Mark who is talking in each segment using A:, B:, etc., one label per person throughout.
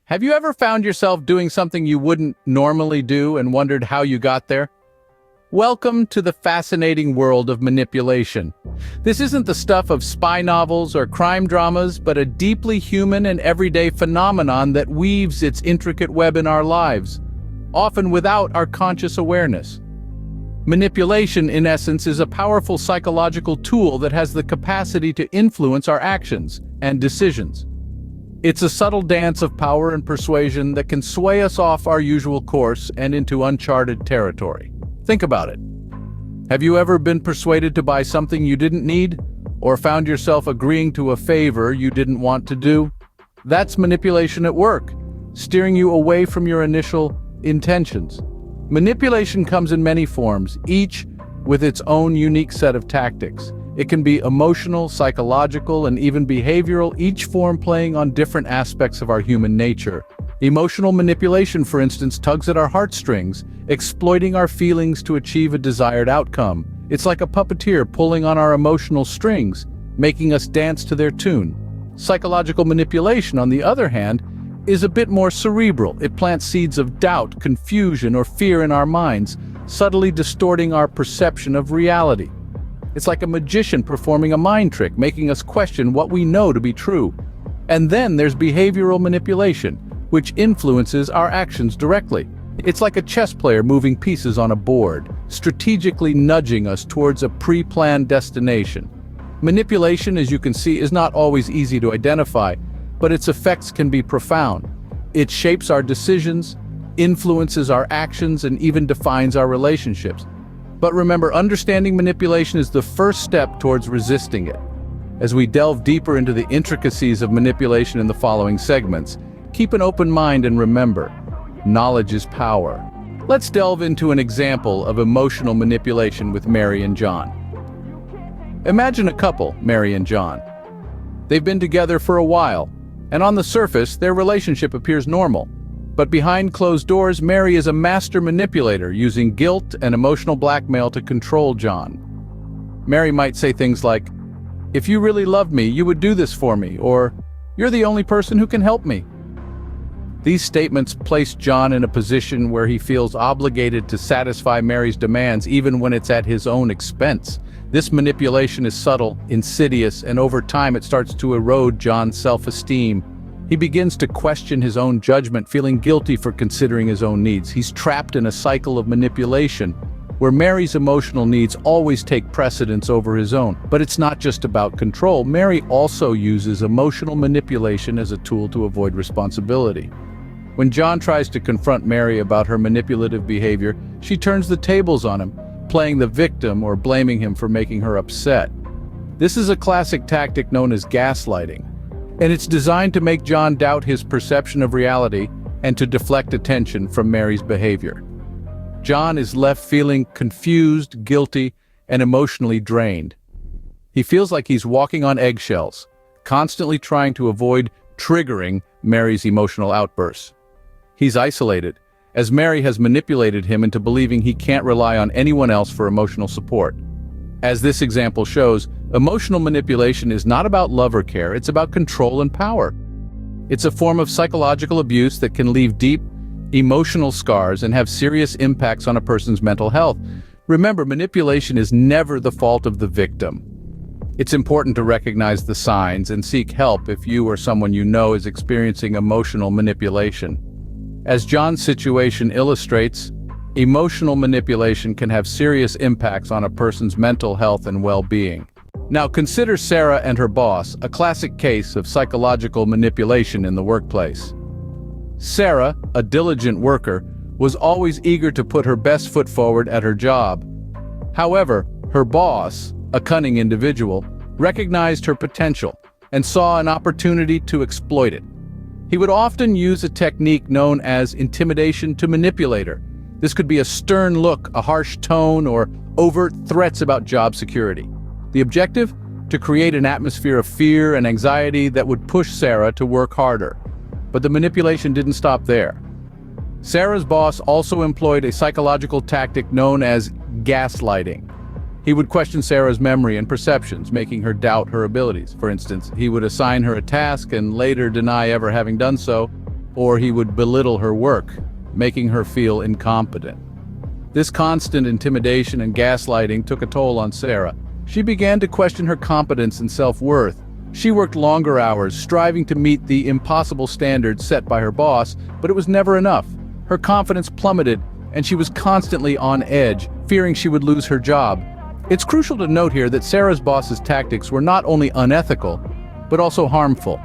A: Have you ever found yourself doing something you wouldn't normally do and wondered how you got there? Welcome to the fascinating world of manipulation. This isn't the stuff of spy novels or crime dramas, but a deeply human and everyday phenomenon that weaves its intricate web in our lives, often without our conscious awareness. Manipulation, in essence, is a powerful psychological tool that has the capacity to influence our actions and decisions. It's a subtle dance of power and persuasion that can sway us off our usual course and into uncharted territory. Think about it. Have you ever been persuaded to buy something you didn't need, or found yourself agreeing to a favor you didn't want to do? That's manipulation at work, steering you away from your initial intentions. Manipulation comes in many forms, each with its own unique set of tactics. It can be emotional, psychological, and even behavioral, each form playing on different aspects of our human nature. Emotional manipulation, for instance, tugs at our heartstrings, exploiting our feelings to achieve a desired outcome. It's like a puppeteer pulling on our emotional strings, making us dance to their tune. Psychological manipulation, on the other hand, is a bit more cerebral. It plants seeds of doubt, confusion, or fear in our minds, subtly distorting our perception of reality. It's like a magician performing a mind trick, making us question what we know to be true. And then there's behavioral manipulation, which influences our actions directly. It's like a chess player moving pieces on a board, strategically nudging us towards a pre-planned destination. Manipulation, as you can see, is not always easy to identify, but its effects can be profound. It shapes our decisions, influences our actions, and even defines our relationships. But remember, understanding manipulation is the first step towards resisting it. As we delve deeper into the intricacies of manipulation in the following segments, keep an open mind and remember, knowledge is power. Let's delve into an example of emotional manipulation with Mary and John. Imagine a couple, Mary and John. They've been together for a while, and on the surface, their relationship appears normal. But behind closed doors, Mary is a master manipulator, using guilt and emotional blackmail to control John. Mary might say things like, "If you really loved me, you would do this for me," or "You're the only person who can help me." These statements place John in a position where he feels obligated to satisfy Mary's demands even when it's at his own expense. This manipulation is subtle, insidious, and over time it starts to erode John's self-esteem. He begins to question his own judgment, feeling guilty for considering his own needs. He's trapped in a cycle of manipulation, where Mary's emotional needs always take precedence over his own. But it's not just about control. Mary also uses emotional manipulation as a tool to avoid responsibility. When John tries to confront Mary about her manipulative behavior, she turns the tables on him, playing the victim or blaming him for making her upset. This is a classic tactic known as gaslighting, and it's designed to make John doubt his perception of reality and to deflect attention from Mary's behavior. John is left feeling confused, guilty, and emotionally drained. He feels like he's walking on eggshells, constantly trying to avoid triggering Mary's emotional outbursts. He's isolated, as Mary has manipulated him into believing he can't rely on anyone else for emotional support. As this example shows, emotional manipulation is not about love or care, it's about control and power. It's a form of psychological abuse that can leave deep, emotional scars and have serious impacts on a person's mental health. Remember, manipulation is never the fault of the victim. It's important to recognize the signs and seek help if you or someone you know is experiencing emotional manipulation. As John's situation illustrates, emotional manipulation can have serious impacts on a person's mental health and well-being. Now consider Sarah and her boss, a classic case of psychological manipulation in the workplace. Sarah, a diligent worker, was always eager to put her best foot forward at her job. However, her boss, a cunning individual, recognized her potential and saw an opportunity to exploit it. He would often use a technique known as intimidation to manipulate her. This could be a stern look, a harsh tone, or overt threats about job security. The objective? To create an atmosphere of fear and anxiety that would push Sarah to work harder. But the manipulation didn't stop there. Sarah's boss also employed a psychological tactic known as gaslighting. He would question Sarah's memory and perceptions, making her doubt her abilities. For instance, he would assign her a task and later deny ever having done so, or he would belittle her work, making her feel incompetent. This constant intimidation and gaslighting took a toll on Sarah. She began to question her competence and self-worth. She worked longer hours, striving to meet the impossible standards set by her boss, but it was never enough. Her confidence plummeted, and she was constantly on edge, fearing she would lose her job. It's crucial to note here that Sarah's boss's tactics were not only unethical, but also harmful.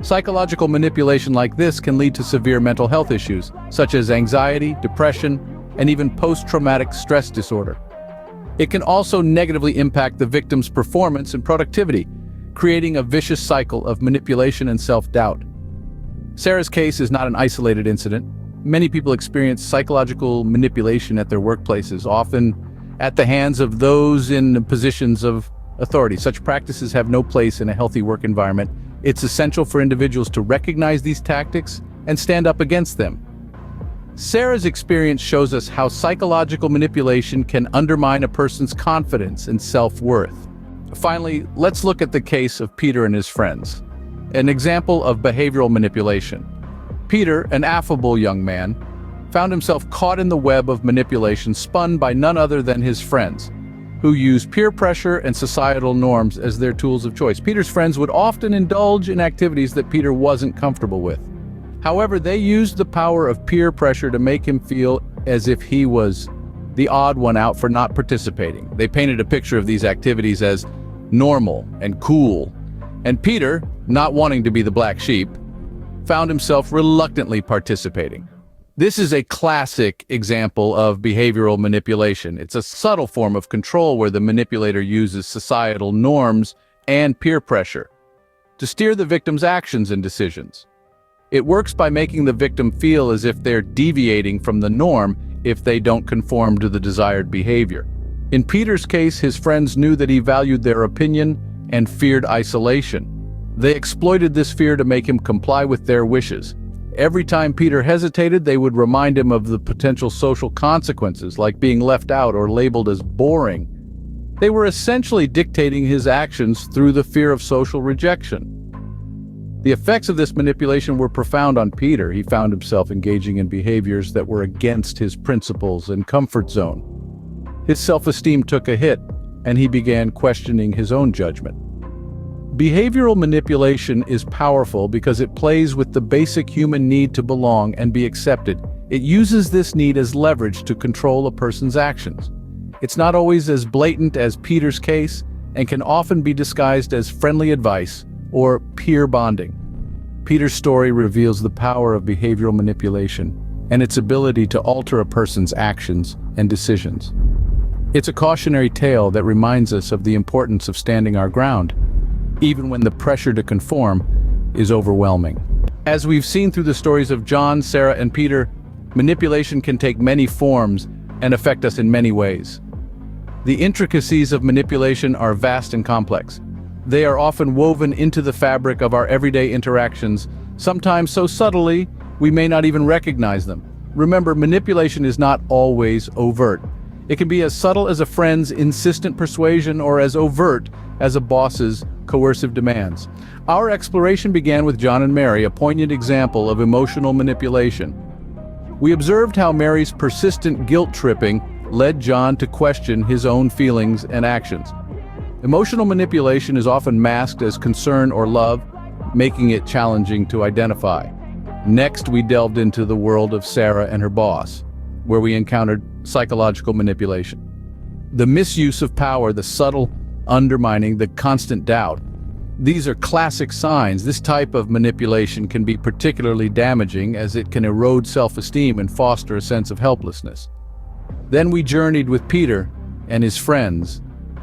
A: Psychological manipulation like this can lead to severe mental health issues, such as anxiety, depression, and even post-traumatic stress disorder. It can also negatively impact the victim's performance and productivity, creating a vicious cycle of manipulation and self-doubt. Sarah's case is not an isolated incident. Many people experience psychological manipulation at their workplaces, often at the hands of those in positions of authority. Such practices have no place in a healthy work environment. It's essential for individuals to recognize these tactics and stand up against them. Sarah's experience shows us how psychological manipulation can undermine a person's confidence and self-worth. Finally, let's look at the case of Peter and his friends. An example of behavioral manipulation. Peter, an affable young man, found himself caught in the web of manipulation spun by none other than his friends, who used peer pressure and societal norms as their tools of choice. Peter's friends would often indulge in activities that Peter wasn't comfortable with. However, they used the power of peer pressure to make him feel as if he was the odd one out for not participating. They painted a picture of these activities as normal and cool, and Peter, not wanting to be the black sheep, found himself reluctantly participating. This is a classic example of behavioral manipulation. It's a subtle form of control where the manipulator uses societal norms and peer pressure to steer the victim's actions and decisions. It works by making the victim feel as if they're deviating from the norm if they don't conform to the desired behavior. In Peter's case, his friends knew that he valued their opinion and feared isolation. They exploited this fear to make him comply with their wishes. Every time Peter hesitated, they would remind him of the potential social consequences, like being left out or labeled as boring. They were essentially dictating his actions through the fear of social rejection. The effects of this manipulation were profound on Peter. He found himself engaging in behaviors that were against his principles and comfort zone. His self-esteem took a hit, and he began questioning his own judgment. Behavioral manipulation is powerful because it plays with the basic human need to belong and be accepted. It uses this need as leverage to control a person's actions. It's not always as blatant as Peter's case, and can often be disguised as friendly advice or peer bonding. Peter's story reveals the power of behavioral manipulation and its ability to alter a person's actions and decisions. It's a cautionary tale that reminds us of the importance of standing our ground, even when the pressure to conform is overwhelming. As we've seen through the stories of John, Sarah, and Peter, manipulation can take many forms and affect us in many ways. The intricacies of manipulation are vast and complex. They are often woven into the fabric of our everyday interactions, sometimes so subtly we may not even recognize them. Remember, manipulation is not always overt. It can be as subtle as a friend's insistent persuasion or as overt as a boss's coercive demands. Our exploration began with John and Mary, a poignant example of emotional manipulation. We observed how Mary's persistent guilt-tripping led John to question his own feelings and actions. Emotional manipulation is often masked as concern or love, making it challenging to identify. Next, we delved into the world of Sarah and her boss, where we encountered psychological manipulation. The misuse of power, the subtle undermining, the constant doubt. These are classic signs. This type of manipulation can be particularly damaging as it can erode self-esteem and foster a sense of helplessness. Then we journeyed with Peter and his friends,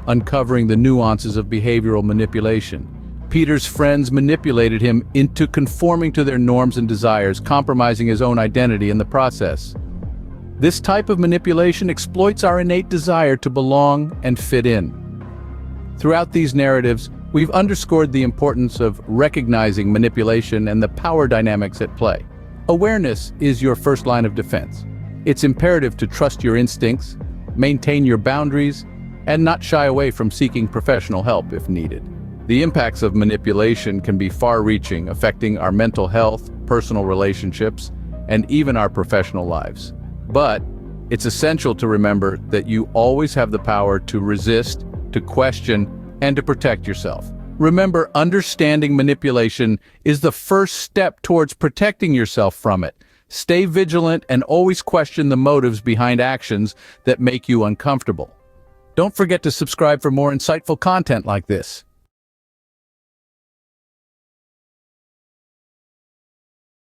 A: uncovering the nuances of behavioral manipulation. Peter's friends manipulated him into conforming to their norms and desires, compromising his own identity in the process. This type of manipulation exploits our innate desire to belong and fit in. Throughout these narratives, we've underscored the importance of recognizing manipulation and the power dynamics at play. Awareness is your first line of defense. It's imperative to trust your instincts, maintain your boundaries, and not shy away from seeking professional help if needed. The impacts of manipulation can be far-reaching, affecting our mental health, personal relationships, and even our professional lives. But it's essential to remember that you always have the power to resist, to question, and to protect yourself. Remember, understanding manipulation is the first step towards protecting yourself from it. Stay vigilant and always question the motives behind actions that make you uncomfortable. Don't forget to subscribe for more insightful content like this.